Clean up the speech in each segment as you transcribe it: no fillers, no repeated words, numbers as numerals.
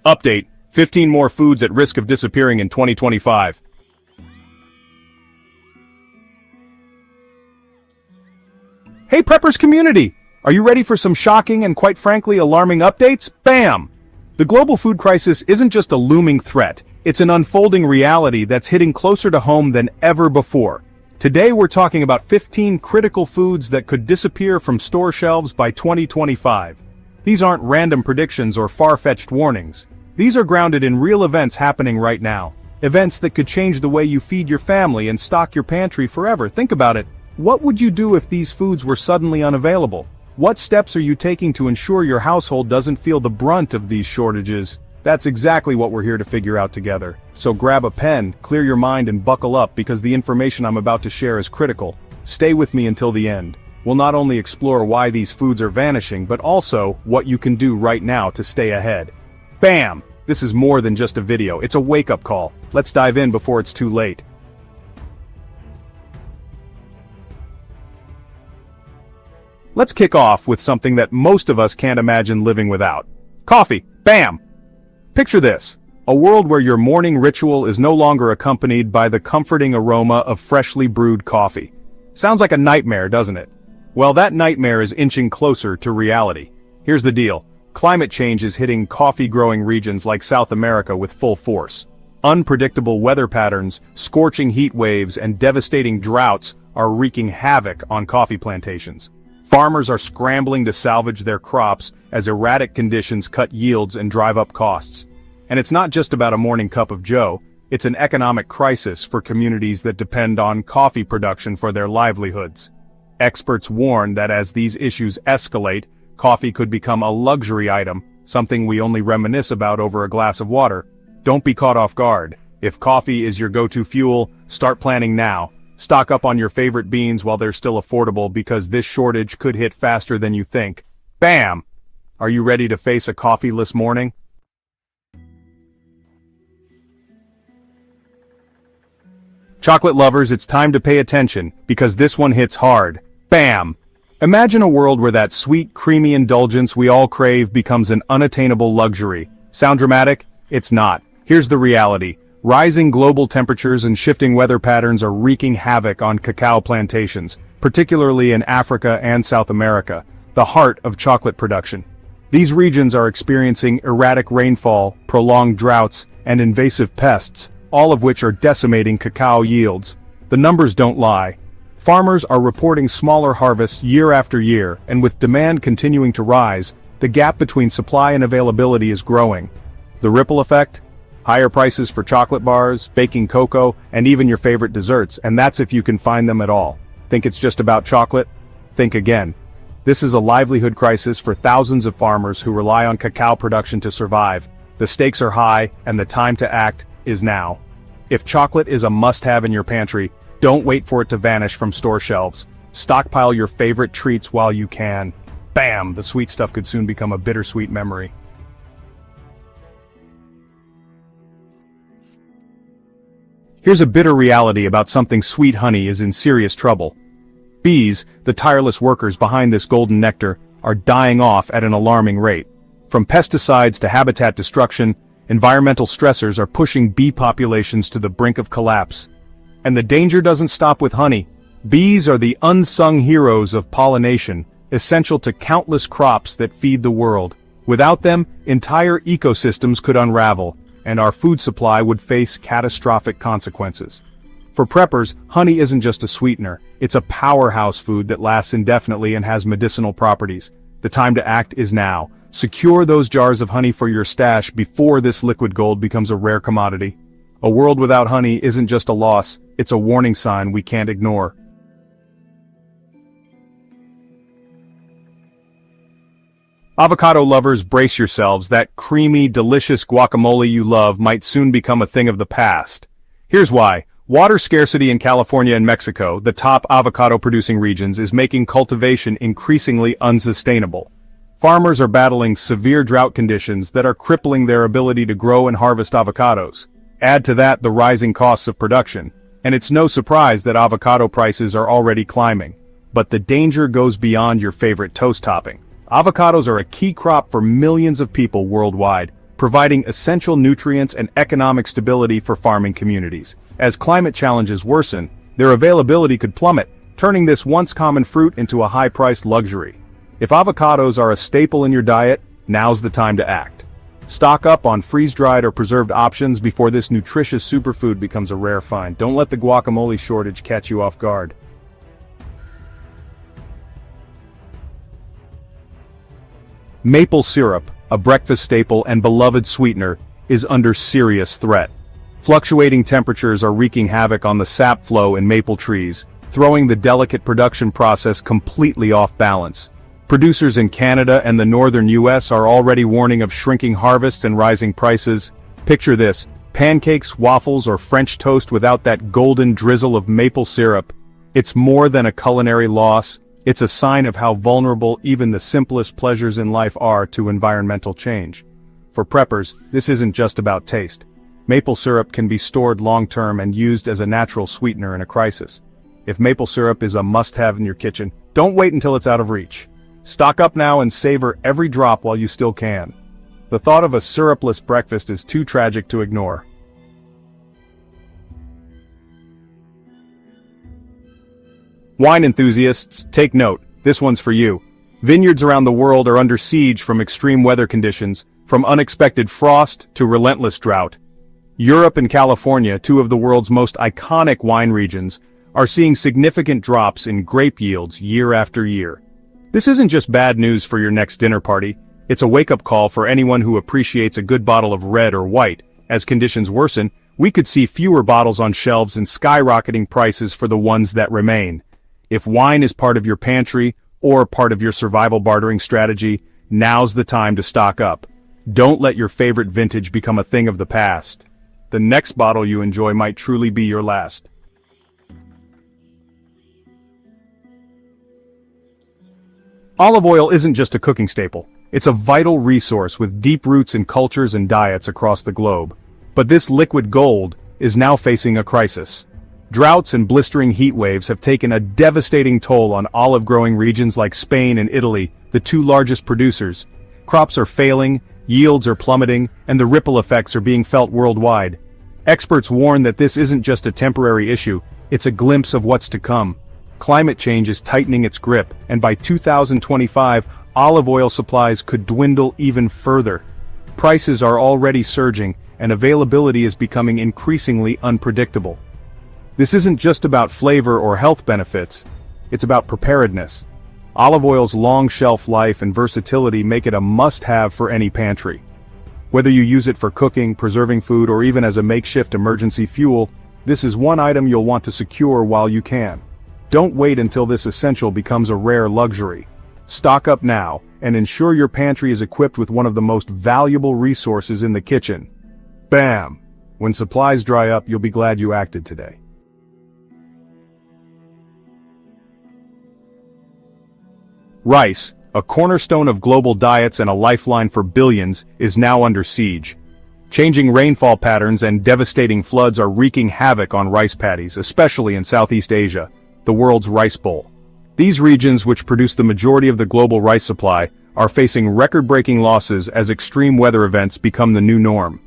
Update: 15 more foods at risk of disappearing in 2025. Hey Preppers community! Are you ready for some shocking and quite frankly alarming updates? Bam! The global food crisis isn't just a looming threat, it's an unfolding reality that's hitting closer to home than ever before. Today we're talking about 15 critical foods that could disappear from store shelves by 2025. These aren't random predictions or far-fetched warnings. These are grounded in real events happening right now. Events that could change the way you feed your family and stock your pantry forever. Think about it. What would you do if these foods were suddenly unavailable? What steps are you taking to ensure your household doesn't feel the brunt of these shortages? That's exactly what we're here to figure out together. So grab a pen, clear your mind and buckle up because the information I'm about to share is critical. Stay with me until the end. We'll not only explore why these foods are vanishing, but also what you can do right now to stay ahead. Bam! This is more than just a video, it's a wake-up call. Let's dive in before it's too late. Let's kick off with something that most of us can't imagine living without. Coffee. Bam! Picture this. A world where your morning ritual is no longer accompanied by the comforting aroma of freshly brewed coffee. Sounds like a nightmare, doesn't it? Well, that nightmare is inching closer to reality. Here's the deal. Climate change is hitting coffee-growing regions like South America with full force. Unpredictable weather patterns, scorching heat waves, and devastating droughts are wreaking havoc on coffee plantations. Farmers are scrambling to salvage their crops as erratic conditions cut yields and drive up costs. And it's not just about a morning cup of joe, it's an economic crisis for communities that depend on coffee production for their livelihoods. Experts warn that as these issues escalate, coffee could become a luxury item, something we only reminisce about over a glass of water. Don't be caught off guard. If coffee is your go-to fuel, start planning now. Stock up on your favorite beans while they're still affordable because this shortage could hit faster than you think. Bam! Are you ready to face a coffeeless morning? Chocolate lovers, it's time to pay attention, because this one hits hard. Bam! Imagine a world where that sweet, creamy indulgence we all crave becomes an unattainable luxury. Sound dramatic? It's not. Here's the reality. Rising global temperatures and shifting weather patterns are wreaking havoc on cacao plantations, particularly in Africa and South America, the heart of chocolate production. These regions are experiencing erratic rainfall, prolonged droughts, and invasive pests, all of which are decimating cacao yields. The numbers don't lie. Farmers are reporting smaller harvests year after year, and with demand continuing to rise, the gap between supply and availability is growing. The ripple effect? Higher prices for chocolate bars, baking cocoa, and even your favorite desserts, and that's if you can find them at all. Think it's just about chocolate? Think again. This is a livelihood crisis for thousands of farmers who rely on cacao production to survive. The stakes are high, and the time to act is now. If chocolate is a must-have in your pantry, don't wait for it to vanish from store shelves. Stockpile your favorite treats while you can. Bam! The sweet stuff could soon become a bittersweet memory. Here's a bitter reality about something sweet. Honey is in serious trouble. Bees, the tireless workers behind this golden nectar, are dying off at an alarming rate. From pesticides to habitat destruction, environmental stressors are pushing bee populations to the brink of collapse. And the danger doesn't stop with honey. Bees are the unsung heroes of pollination, essential to countless crops that feed the world. Without them, entire ecosystems could unravel, and our food supply would face catastrophic consequences. For preppers, honey isn't just a sweetener, it's a powerhouse food that lasts indefinitely and has medicinal properties. The time to act is now. Secure those jars of honey for your stash before this liquid gold becomes a rare commodity. A world without honey isn't just a loss, it's a warning sign we can't ignore. Avocado lovers, brace yourselves. That creamy, delicious guacamole you love might soon become a thing of the past. Here's why. Water scarcity in California and Mexico, the top avocado-producing regions, is making cultivation increasingly unsustainable. Farmers are battling severe drought conditions that are crippling their ability to grow and harvest avocados. Add to that the rising costs of production, and it's no surprise that avocado prices are already climbing. But the danger goes beyond your favorite toast topping. Avocados are a key crop for millions of people worldwide, providing essential nutrients and economic stability for farming communities. As climate challenges worsen, their availability could plummet, turning this once common fruit into a high-priced luxury. If avocados are a staple in your diet, now's the time to act. Stock up on freeze-dried or preserved options before this nutritious superfood becomes a rare find. Don't let the guacamole shortage catch you off guard. Maple syrup, a breakfast staple and beloved sweetener, is under serious threat. Fluctuating temperatures are wreaking havoc on the sap flow in maple trees, throwing the delicate production process completely off balance. Producers in Canada and the northern US are already warning of shrinking harvests and rising prices. Picture this: pancakes, waffles, or French toast without that golden drizzle of maple syrup. It's more than a culinary loss. It's a sign of how vulnerable even the simplest pleasures in life are to environmental change. For preppers, this isn't just about taste. Maple syrup can be stored long-term and used as a natural sweetener in a crisis. If maple syrup is a must-have in your kitchen, don't wait until it's out of reach. Stock up now and savor every drop while you still can. The thought of a syrupless breakfast is too tragic to ignore. Wine enthusiasts, take note, this one's for you. Vineyards around the world are under siege from extreme weather conditions, from unexpected frost to relentless drought. Europe and California, two of the world's most iconic wine regions, are seeing significant drops in grape yields year after year. This isn't just bad news for your next dinner party, it's a wake-up call for anyone who appreciates a good bottle of red or white. As conditions worsen, we could see fewer bottles on shelves and skyrocketing prices for the ones that remain. If wine is part of your pantry, or part of your survival bartering strategy, now's the time to stock up. Don't let your favorite vintage become a thing of the past. The next bottle you enjoy might truly be your last. Olive oil isn't just a cooking staple. It's a vital resource with deep roots in cultures and diets across the globe. But this liquid gold is now facing a crisis. Droughts and blistering heat waves have taken a devastating toll on olive-growing regions like Spain and Italy, the two largest producers. Crops are failing, yields are plummeting, and the ripple effects are being felt worldwide. Experts warn that this isn't just a temporary issue, it's a glimpse of what's to come. Climate change is tightening its grip, and by 2025, olive oil supplies could dwindle even further. Prices are already surging, and availability is becoming increasingly unpredictable. This isn't just about flavor or health benefits, it's about preparedness. Olive oil's long shelf life and versatility make it a must-have for any pantry. Whether you use it for cooking, preserving food, or even as a makeshift emergency fuel, this is one item you'll want to secure while you can. Don't wait until this essential becomes a rare luxury. Stock up now, and ensure your pantry is equipped with one of the most valuable resources in the kitchen. Bam! When supplies dry up, you'll be glad you acted today. Rice, a cornerstone of global diets and a lifeline for billions, is now under siege. Changing rainfall patterns and devastating floods are wreaking havoc on rice paddies, especially in Southeast Asia, the world's rice bowl. These regions, which produce the majority of the global rice supply, are facing record-breaking losses as extreme weather events become the new norm.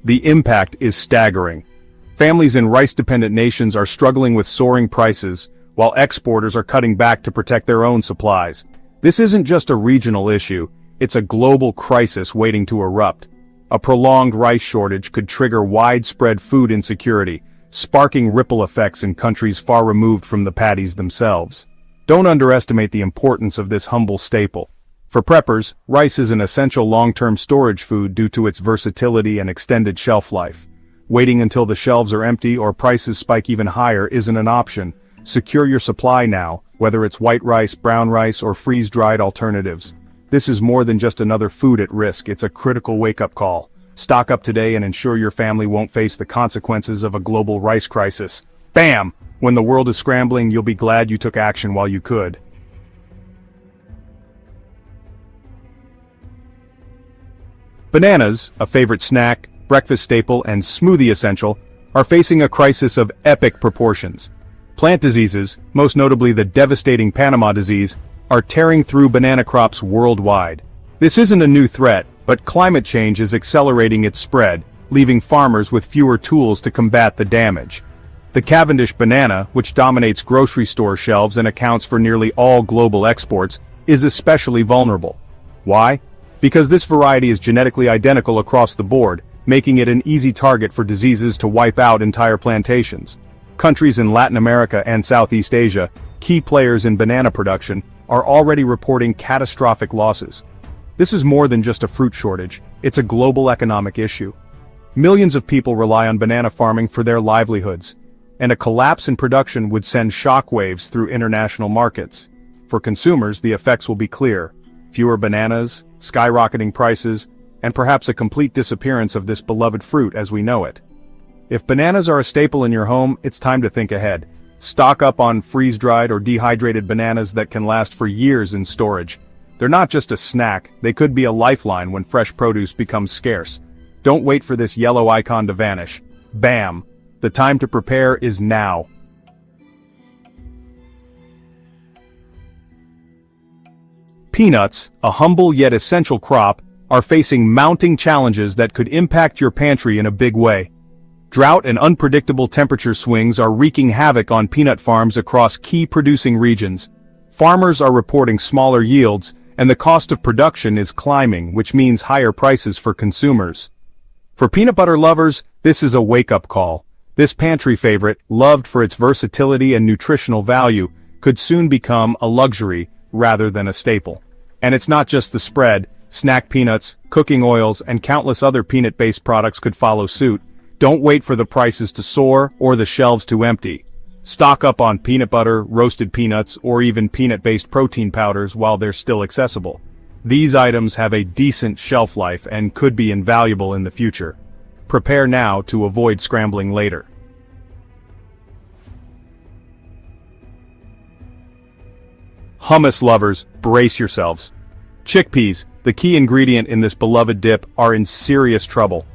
The impact is staggering. Families in rice-dependent nations are struggling with soaring prices, while exporters are cutting back to protect their own supplies. This isn't just a regional issue, it's a global crisis waiting to erupt. A prolonged rice shortage could trigger widespread food insecurity, sparking ripple effects in countries far removed from the paddies themselves. Don't underestimate the importance of this humble staple. For preppers, rice is an essential long-term storage food due to its versatility and extended shelf life. Waiting until the shelves are empty or prices spike even higher isn't an option. Secure your supply now, whether it's white rice, brown rice, or freeze-dried alternatives. This is more than just another food at risk, it's a critical wake-up call. Stock up today and ensure your family won't face the consequences of a global rice crisis. Bam! When the world is scrambling, you'll be glad you took action while you could. Bananas, a favorite snack, breakfast staple, and smoothie essential, are facing a crisis of epic proportions. Plant diseases, most notably the devastating Panama disease, are tearing through banana crops worldwide. This isn't a new threat, But climate change is accelerating its spread, leaving farmers with fewer tools to combat the damage. The Cavendish banana, which dominates grocery store shelves and accounts for nearly all global exports, is especially vulnerable. Why? Because this variety is genetically identical across the board, making it an easy target for diseases to wipe out entire plantations. Countries in Latin America and Southeast Asia, key players in banana production, are already reporting catastrophic losses. This is more than just a fruit shortage, it's a global economic issue. Millions of people rely on banana farming for their livelihoods, and a collapse in production would send shockwaves through international markets. For consumers, the effects will be clear: fewer bananas, skyrocketing prices, and perhaps a complete disappearance of this beloved fruit as we know it. If bananas are a staple in your home, it's time to think ahead. Stock up on freeze-dried or dehydrated bananas that can last for years in storage. They're not just a snack, they could be a lifeline when fresh produce becomes scarce. Don't wait for this yellow icon to vanish. Bam! The time to prepare is now. Peanuts, a humble yet essential crop, are facing mounting challenges that could impact your pantry in a big way. Drought and unpredictable temperature swings are wreaking havoc on peanut farms across key producing regions. Farmers are reporting smaller yields, and the cost of production is climbing, which means higher prices for consumers. For peanut butter lovers, this is a wake-up call. This pantry favorite, loved for its versatility and nutritional value, could soon become a luxury rather than a staple. And it's not just the spread. Snack peanuts, cooking oils, and countless other peanut-based products could follow suit. Don't wait for the prices to soar or the shelves to empty. Stock up on peanut butter, roasted peanuts, or even peanut-based protein powders while they're still accessible. These items have a decent shelf life and could be invaluable in the future. Prepare now to avoid scrambling later. Hummus lovers, brace yourselves. Chickpeas, the key ingredient in this beloved dip, are in serious trouble.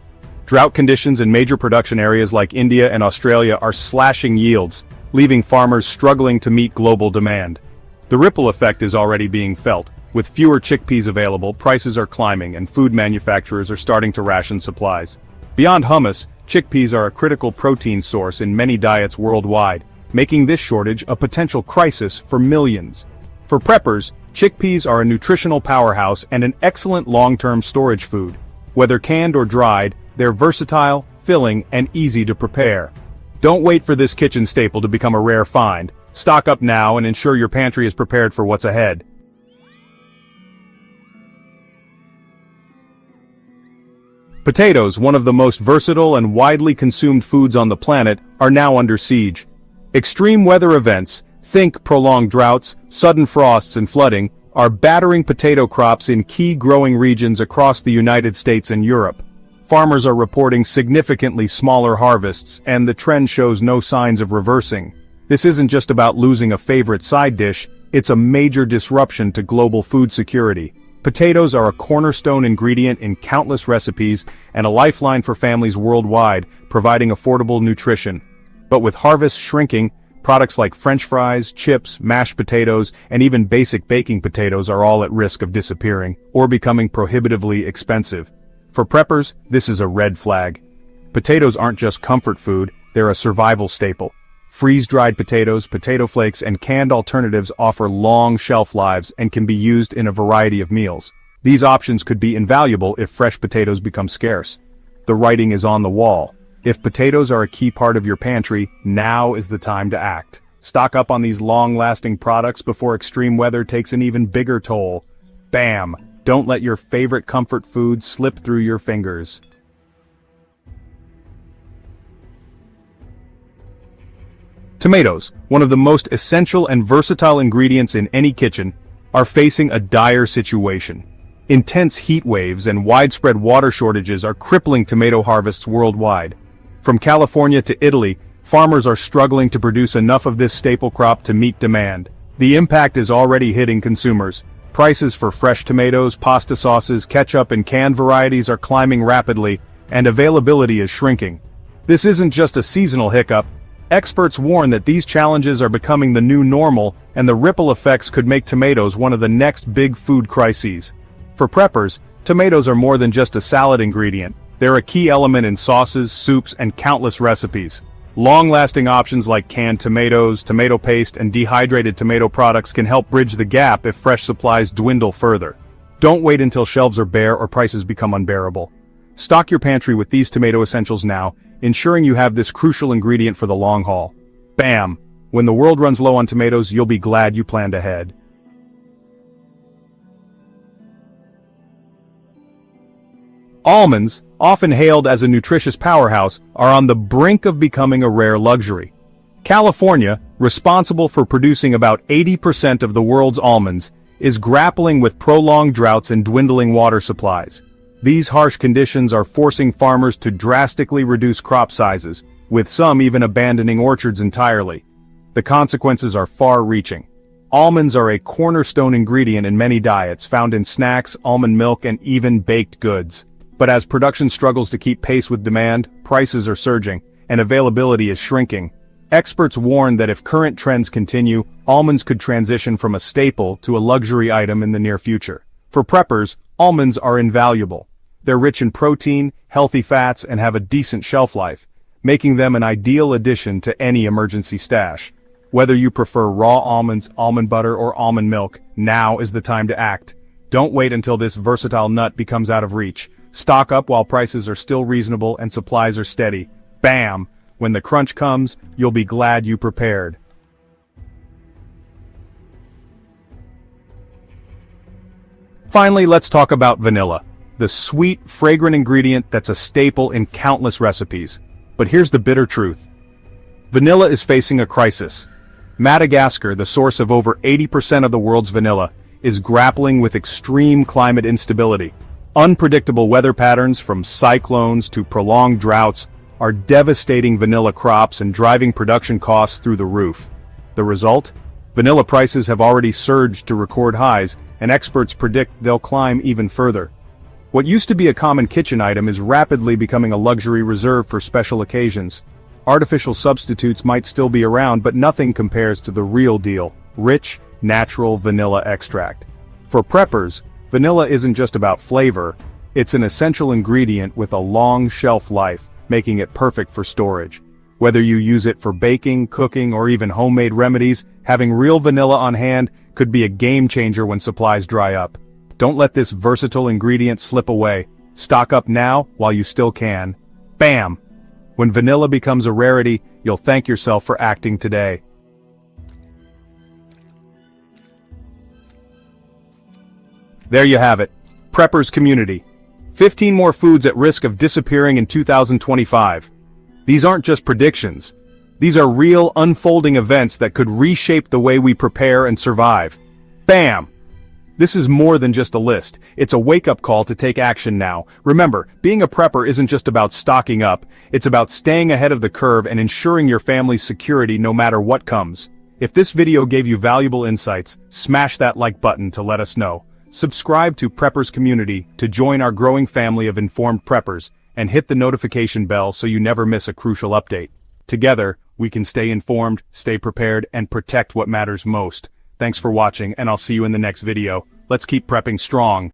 Drought conditions in major production areas like India and Australia are slashing yields, leaving farmers struggling to meet global demand. The ripple effect is already being felt. With fewer chickpeas available, prices are climbing and food manufacturers are starting to ration supplies. Beyond hummus, chickpeas are a critical protein source in many diets worldwide, making this shortage a potential crisis for millions. For preppers, chickpeas are a nutritional powerhouse and an excellent long-term storage food. Whether canned or dried, they're versatile, filling, and easy to prepare. Don't wait for this kitchen staple to become a rare find. Stock up now and ensure your pantry is prepared for what's ahead. Potatoes, one of the most versatile and widely consumed foods on the planet, are now under siege. Extreme weather events, think prolonged droughts, sudden frosts and flooding, are battering potato crops in key growing regions across the United States and Europe. Farmers are reporting significantly smaller harvests, and the trend shows no signs of reversing. This isn't just about losing a favorite side dish, it's a major disruption to global food security. Potatoes are a cornerstone ingredient in countless recipes and a lifeline for families worldwide, providing affordable nutrition. But with harvests shrinking, products like French fries, chips, mashed potatoes, and even basic baking potatoes are all at risk of disappearing or becoming prohibitively expensive. For preppers, this is a red flag. Potatoes aren't just comfort food, they're a survival staple. Freeze-dried potatoes, potato flakes, and canned alternatives offer long shelf lives and can be used in a variety of meals. These options could be invaluable if fresh potatoes become scarce. The writing is on the wall. If potatoes are a key part of your pantry, now is the time to act. Stock up on these long-lasting products before extreme weather takes an even bigger toll. Bam! Don't let your favorite comfort food slip through your fingers. Tomatoes, one of the most essential and versatile ingredients in any kitchen, are facing a dire situation. Intense heat waves and widespread water shortages are crippling tomato harvests worldwide. From California to Italy, farmers are struggling to produce enough of this staple crop to meet demand. The impact is already hitting consumers. Prices for fresh tomatoes, pasta sauces, ketchup, and canned varieties are climbing rapidly, and availability is shrinking. This isn't just a seasonal hiccup. Experts warn that these challenges are becoming the new normal, and the ripple effects could make tomatoes one of the next big food crises. For preppers, Tomatoes are more than just a salad ingredient. They're a key element in sauces, soups, and countless recipes. Long-lasting options like canned tomatoes, tomato paste, and dehydrated tomato products can help bridge the gap if fresh supplies dwindle further. Don't wait until shelves are bare or prices become unbearable. Stock your pantry with these tomato essentials now, ensuring you have this crucial ingredient for the long haul. Bam! When the world runs low on tomatoes, you'll be glad you planned ahead. Almonds, often hailed as a nutritious powerhouse, are on the brink of becoming a rare luxury. California, responsible for producing about 80% of the world's almonds, is grappling with prolonged droughts and dwindling water supplies. These harsh conditions are forcing farmers to drastically reduce crop sizes, with some even abandoning orchards entirely. The consequences are far-reaching. Almonds are a cornerstone ingredient in many diets, found in snacks, almond milk, and even baked goods. But as production struggles to keep pace with demand, prices are surging, and availability is shrinking. Experts warn that if current trends continue, almonds could transition from a staple to a luxury item in the near future. For preppers, almonds are invaluable. They're rich in protein, healthy fats, and have a decent shelf life, making them an ideal addition to any emergency stash. Whether you prefer raw almonds, almond butter, or almond milk, now is the time to act. Don't wait until this versatile nut becomes out of reach. Stock up while prices are still reasonable and supplies are steady. Bam! When the crunch comes, you'll be glad you prepared. Finally, let's talk about vanilla, the sweet, fragrant ingredient that's a staple in countless recipes. But here's the bitter truth. Vanilla is facing a crisis. Madagascar, the source of over 80% of the world's vanilla, is grappling with extreme climate instability. Unpredictable weather patterns, from cyclones to prolonged droughts, are devastating vanilla crops and driving production costs through the roof. The result? Vanilla prices have already surged to record highs, and experts predict they'll climb even further. What used to be a common kitchen item is rapidly becoming a luxury reserved for special occasions. Artificial substitutes might still be around, but nothing compares to the real deal: rich, natural vanilla extract. For preppers, vanilla isn't just about flavor, it's an essential ingredient with a long shelf life, making it perfect for storage. Whether you use it for baking, cooking, or even homemade remedies, having real vanilla on hand could be a game changer when supplies dry up. Don't let this versatile ingredient slip away. Stock up now while you still can. Bam! When vanilla becomes a rarity, you'll thank yourself for acting today. There you have it. Preppers Community. 15 more foods at risk of disappearing in 2025. These aren't just predictions. These are real, unfolding events that could reshape the way we prepare and survive. Bam! This is more than just a list. It's a wake-up call to take action now. Remember, being a prepper isn't just about stocking up. It's about staying ahead of the curve and ensuring your family's security no matter what comes. If this video gave you valuable insights, smash that like button to let us know. Subscribe to Preppers Community to join our growing family of informed preppers, and hit the notification bell so you never miss a crucial update. Together, we can stay informed, stay prepared, and protect what matters most. Thanks for watching, and I'll see you in the next video. Let's keep prepping strong.